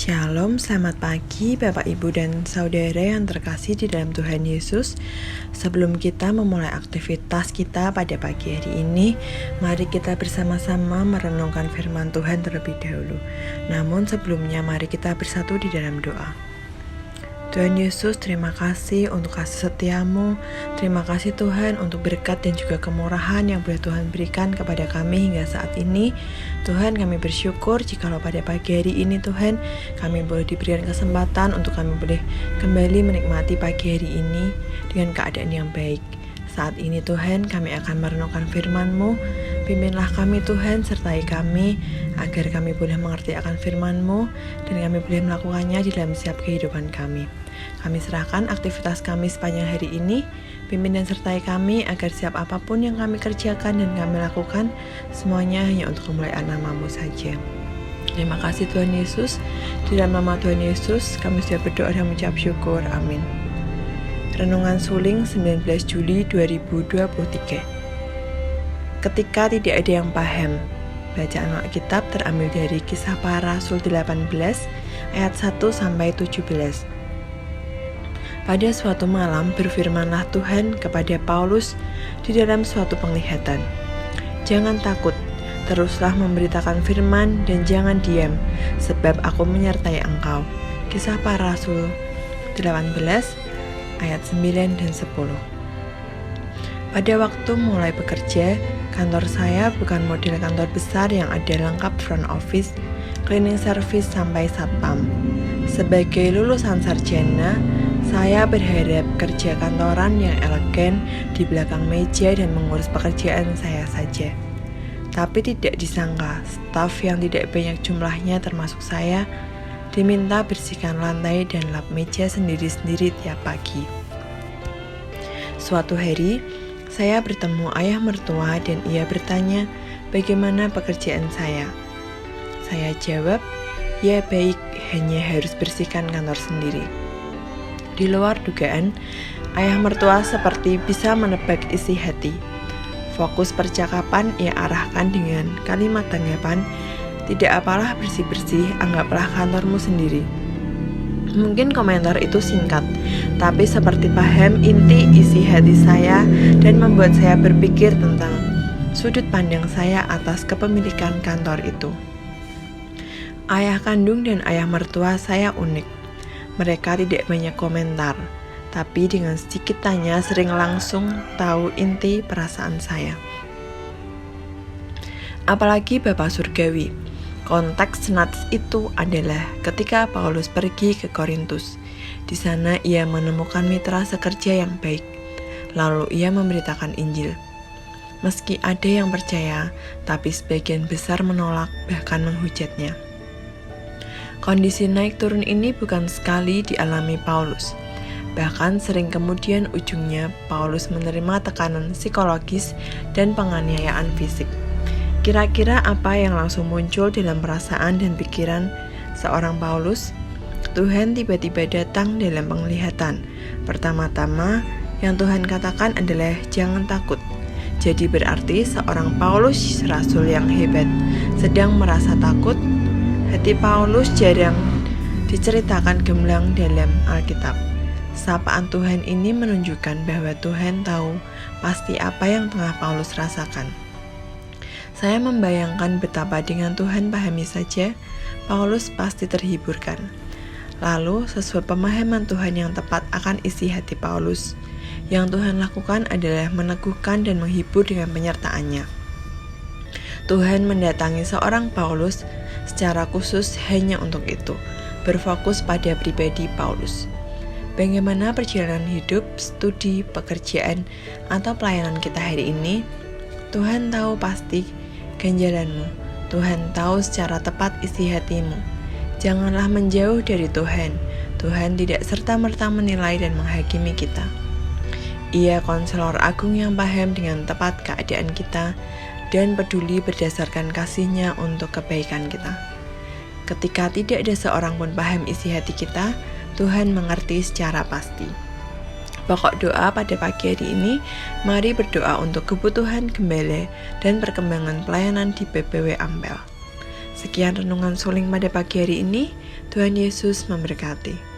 Shalom, selamat pagi Bapak Ibu dan Saudara yang terkasih di dalam Tuhan Yesus. Sebelum kita memulai aktivitas kita pada pagi hari ini, mari kita bersama-sama merenungkan firman Tuhan terlebih dahulu. Namun sebelumnya mari kita bersatu di dalam doa. Tuhan Yesus, terima kasih untuk kasih setia-Mu. Terima kasih Tuhan untuk berkat dan juga kemurahan yang boleh Tuhan berikan kepada kami hingga saat ini. Tuhan, kami bersyukur jikalau pada pagi hari ini Tuhan, kami boleh diberikan kesempatan untuk kami boleh kembali menikmati pagi hari ini dengan keadaan yang baik. Saat ini Tuhan, kami akan merenungkan firman-Mu. Pimpinlah kami Tuhan, sertai kami, agar kami boleh mengerti akan firman-Mu, dan kami boleh melakukannya di dalam setiap kehidupan kami. Kami serahkan aktivitas kami sepanjang hari ini, pimpin dan sertai kami, agar setiap apapun yang kami kerjakan dan kami lakukan, semuanya hanya untuk kemuliaan nama-Mu saja. Terima kasih Tuhan Yesus. Di dalam nama Tuhan Yesus, kami sudah berdoa dan mengucap syukur. Amin. Renungan Suling 19 Juli 2023. Ketika tidak ada yang paham. Bacaan Alkitab terambil dari Kisah Para Rasul 18 ayat 1-17. Pada suatu malam berfirmanlah Tuhan kepada Paulus di dalam suatu penglihatan. Jangan takut, teruslah memberitakan firman dan jangan diam, sebab aku menyertai engkau. Kisah Para Rasul 18 ayat 9 dan 10. Pada waktu mulai bekerja, kantor saya bukan model kantor besar yang ada lengkap front office, cleaning service sampai satpam. Sebagai lulusan sarjana, saya berharap kerja kantoran yang elegan di belakang meja dan mengurus pekerjaan saya saja. Tapi tidak disangka, staf yang tidak banyak jumlahnya termasuk saya, diminta bersihkan lantai dan lap meja sendiri-sendiri tiap pagi. Suatu hari, saya bertemu ayah mertua dan ia bertanya bagaimana pekerjaan saya. Saya jawab, ya baik, hanya harus bersihkan kantor sendiri. Di luar dugaan, ayah mertua seperti bisa menebak isi hati. Fokus percakapan ia arahkan dengan kalimat tanggapan, tidak apalah bersih-bersih, anggaplah kantormu sendiri. Mungkin komentar itu singkat, tapi seperti paham inti isi hati saya dan membuat saya berpikir tentang sudut pandang saya atas kepemilikan kantor itu. Ayah kandung dan ayah mertua saya unik. Mereka tidak banyak komentar, tapi dengan sedikit tanya sering langsung tahu inti perasaan saya. Apalagi Bapak Surgawi. Konteks nats itu adalah ketika Paulus pergi ke Korintus. Di sana ia menemukan mitra sekerja yang baik. Lalu ia memberitakan Injil. Meski ada yang percaya, tapi sebagian besar menolak bahkan menghujatnya. Kondisi naik turun ini bukan sekali dialami Paulus. Bahkan sering kemudian ujungnya Paulus menerima tekanan psikologis dan penganiayaan fisik. Kira-kira apa yang langsung muncul dalam perasaan dan pikiran seorang Paulus? Tuhan tiba-tiba datang dalam penglihatan. Pertama-tama, yang Tuhan katakan adalah jangan takut. Jadi berarti seorang Paulus, rasul yang hebat, sedang merasa takut. Hati Paulus jarang diceritakan gemilang dalam Alkitab. Sapaan Tuhan ini menunjukkan bahwa Tuhan tahu pasti apa yang tengah Paulus rasakan. Saya membayangkan betapa dengan Tuhan pahami saja, Paulus pasti terhiburkan. Lalu, sesuai pemahaman Tuhan yang tepat akan isi hati Paulus, yang Tuhan lakukan adalah meneguhkan dan menghibur dengan penyertaannya. Tuhan mendatangi seorang Paulus secara khusus hanya untuk itu, berfokus pada pribadi Paulus. Bagaimana perjalanan hidup, studi, pekerjaan, atau pelayanan kita hari ini? Tuhan tahu pasti ganjalanmu. Tuhan tahu secara tepat isi hatimu. Janganlah menjauh dari Tuhan. Tuhan tidak serta-merta menilai dan menghakimi kita. Ia konselor agung yang paham dengan tepat keadaan kita dan peduli berdasarkan kasih-Nya untuk kebaikan kita. Ketika tidak ada seorang pun paham isi hati kita, Tuhan mengerti secara pasti. Pokok doa pada pagi hari ini, mari berdoa untuk kebutuhan gembala dan perkembangan pelayanan di PPW Ampel. Sekian renungan suling pada pagi hari ini. Tuhan Yesus memberkati.